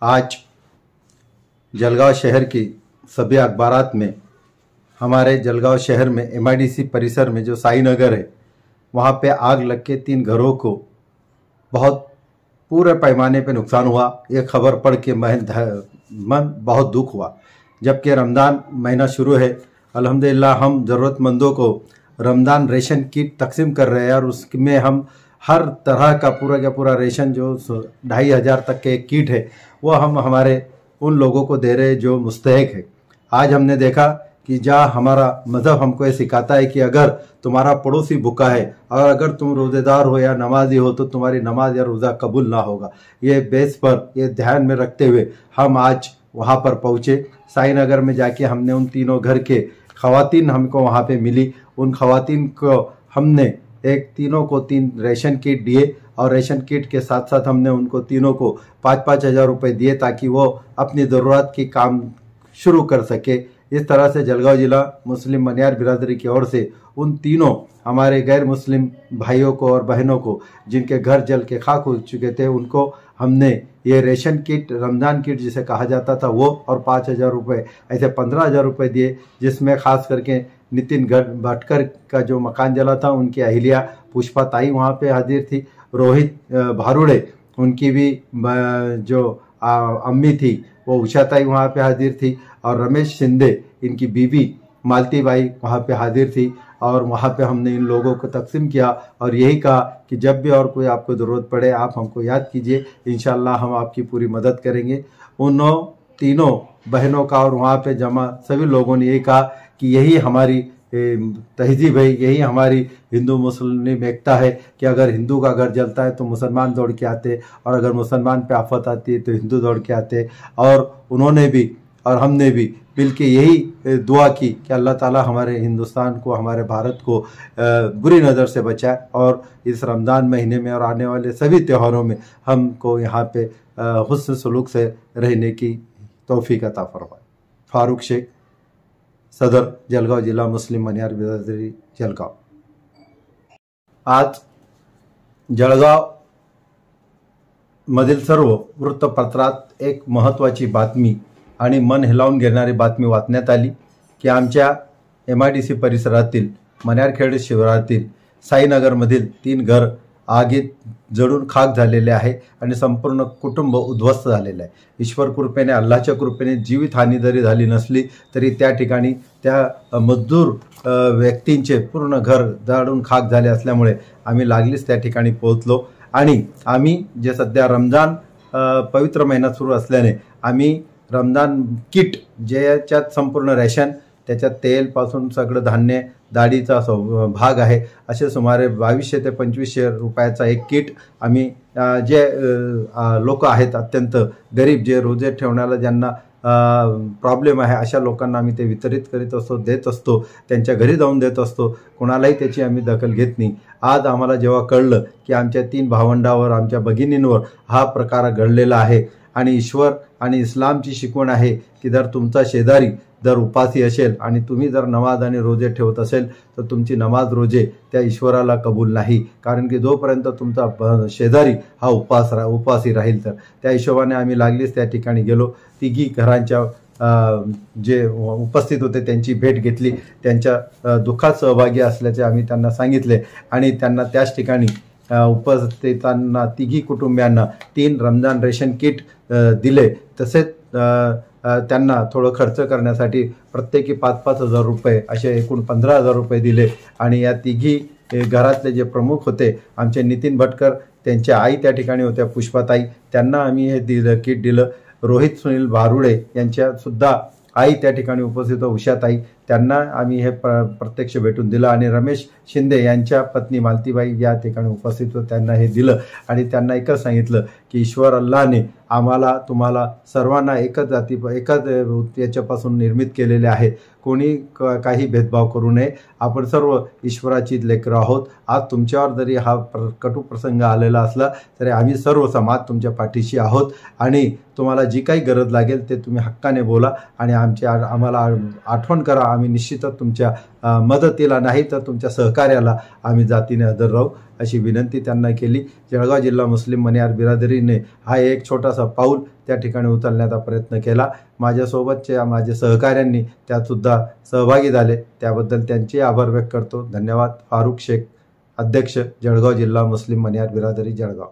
आज जलगांव शहर की सभी अखबारात में हमारे जलगांव शहर में एमआईडीसी परिसर में जो साई नगर है वहाँ पे आग लग के 3 घरों को बहुत पूरे पैमाने पे नुकसान हुआ। ये खबर पढ़ के मन बहुत दुख हुआ। जबकि रमज़ान महीना शुरू है, अल्हम्दुलिल्लाह हम ज़रूरतमंदों को रमज़ान रेशन किट तकसीम कर रहे हैं और उसमें हम हर तरह का पूरा रेशन जो 2500 तक के एक किट है वो हम हमारे उन लोगों को दे रहे हैं जो मुस्तहिक है। आज हमने देखा कि जहाँ हमारा मज़हब हमको ये सिखाता है कि अगर तुम्हारा पड़ोसी भूखा है और अगर तुम रोज़ेदार हो या नमाजी हो तो तुम्हारी नमाज या रोज़ा कबूल ना होगा। ये बेस पर ये ध्यान में रखते हुए हम आज वहाँ पर पहुँचे। साई नगर में जाके हमने उन तीनों घर के ख़वातीन हमको वहाँ पे मिली। उन ख़वातीन को हमने तीनों को 3 रेशन किट दिए और रेशन किट के साथ साथ हमने उनको तीनों को 5-5 हज़ार रुपये दिए ताकि वो अपनी ज़रूरत की काम शुरू कर सके। इस तरह से जलगांव जिला मुस्लिम मनियार बिरादरी की ओर से उन तीनों हमारे गैर मुस्लिम भाइयों को और बहनों को जिनके घर जल के खाक हो चुके थे उनको हमने ये रेशन किट, रमज़ान किट जिसे कहा जाता था वो, और 5 हज़ार रुपये ऐसे 15 हज़ार रुपये दिए। जिसमें खास करके नितिन भटकर का जो मकान जला था उनकी अहिल्या पुष्पा ताई वहाँ पे हाजिर थी। रोहित भारुड़े उनकी भी जो अम्मी थी वो उषा ताई वहाँ पे हाजिर थी और रमेश शिंदे इनकी बीवी मालती बाई वहाँ पे हाजिर थी। और वहाँ पे हमने इन लोगों को तकसीम किया और यही कहा कि जब भी और कोई आपको ज़रूरत पड़े आप हमको याद कीजिए, इंशाल्लाह हम आपकी पूरी मदद करेंगे। उन तीनों बहनों का और वहाँ पे जमा सभी लोगों ने यही कहा कि यही हमारी तहजीब है, यही हमारी हिंदू मुस्लिम एकता है कि अगर हिंदू का घर जलता है तो मुसलमान दौड़ के आते और अगर मुसलमान पे आफत आती है तो हिंदू दौड़ के आते। और उन्होंने भी और हमने भी मिलके यही दुआ की कि अल्लाह ताला हमारे हिंदुस्तान को, हमारे भारत को बुरी नज़र से बचाए और इस रमज़ान महीने में और आने वाले सभी त्योहारों में हमको यहाँ पे हुस्न सलूक से रहने की तौफीक अता फरमाए। फारूक शेख, सदर जलगांव जिला मुस्लिम मनियार बिरादरी जलगांव। आज जळगाव मधील सर्व वृत्तपत्रात एक महत्त्वाची बातमी आणि मन हिलावून घेणारी बातमी वाचण्यात आली की आमच्या एमआयडीसी परिसरातील मन्यारखेड शिवारातील साईनगरमधील 3 घर आगीत जळून खाक झालेले आहे आणि संपूर्ण कुटुंब उद्ध्वस्त झालेले आहे। ईश्वर कृपेने, अल्लाहच्या कृपेने जीवितहानी जरी झाली नसली तरी त्या ठिकाणी त्या मजदूर व्यक्तींचे पूर्ण घर जाळून खाक झाले असल्यामुळे आम्ही लागलीच त्या ठिकाणी पोहोचलो आणि आम्ही जे सध्या रमजान पवित्र महिना सुरू असल्याने आम्ही रमजान किट ज्याच्यात संपूर्ण रेशन, त्याच्यात तेलपासून सगळं धान्य, डाळीचा भाग आहे, असे सुमारे 2200 ते 2500 रुपयाचा एक किट आम्ही जे लोक आहेत अत्यंत गरीब, जे रोजे ठेवण्याला ज्यांना प्रॉब्लेम आहे अशा लोकांना आम्ही ते वितरित करीत असतो, देत असतो, त्यांच्या घरी जाऊन देत असतो। कोणालाही त्याची आम्ही दखल घेत नाही। आज आम्हाला जेव्हा कळलं की आमच्या 3 भावंडावर, आमच्या भगिनींवर हा प्रकार घडलेला आहे आणि ईश्वर आणि इस्लामची शिकवण आहे की जर तुमचा शेजारी जर उपासी असेल आणि तुम्ही जर नमाज आणि रोजे ठेवत असेल तर तुमची नमाज रोजे त्या ईश्वराला कबूल नाही, कारण की जोपर्यंत तुमचा शेजारी हा उपासी राहील तर। त्या हिशोबाने आम्ही लागलीच त्या ठिकाणी गेलो। 3 घरांच्या जे उपस्थित होते त्यांची भेट घेतली, त्यांच्या दुःखात सहभागी असल्याचे आम्ही त्यांना सांगितले आणि त्यांना त्याच ठिकाणी उपस्थितांना 3 कुटुंबियांना 3 रमजान रेशन किट दिले। तसेच त्यांना थोडं खर्च करण्यासाठी प्रत्येकी 5-5 हजार रुपये असे एकूण 15 हजार रुपये दिले आणि या 3 घरातले जे प्रमुख होते आमचे नितिन भटकर, त्यांच्या आई त्या ठिकाणी होत्या पुष्पाताई, त्यांना आम्ही हे किट दिलं। रोहित सुनील भारुडे यांच्या सुद्धा आई त्या ठिकाणी उपस्थित होत्या, उषाताई, त्यांना आम्ही हे प्रत्यक्ष भेटून दिलं आणि रमेश शिंदे यांच्या पत्नी मालतीबाई या ठिकाणी उपस्थित होत्या, त्यांना हे दिलं आणि त्यांना एकच सांगितलं की ईश्वर अल्लाहने आम्हाला, तुम्हाला सर्वांना एकच जाती, एकच याच्यापासून निर्मित केलेले आहे। कोणी काही भेदभाव करू नये, आपण सर्व ईश्वराची लेकरं आहोत। आज तुमच्यावर जरी हा कटू प्रसंग आलेला असला तरी आम्ही सर्व समाज तुमच्या पाठीशी आहोत आणि तुम्हाला जी काही गरज लागेल ते तुम्ही हक्काने बोला आणि आम्हाला आठवण करा, आम्ही निश्चितच तुमच्या मदतीला नाही तर तुमच्या सहकार्याला आम्ही जातीने हजर राहू अशी विनंती त्यांना केली। जळगाव जिल्हा मुस्लिम मनियार बिरादरीने हा एक छोटासा पाऊल त्या ठिकाणी उचलण्याचा प्रयत्न केला। माझ्यासोबतच्या माझे सहकाऱ्यांनी त्यातसुद्धा सहभागी झाले, त्याबद्दल त्यांचे आभार व्यक्त करतो। धन्यवाद। फारुख शेख, अध्यक्ष, जळगाव जिल्हा मुस्लिम मनियार बिरादरी, जळगाव।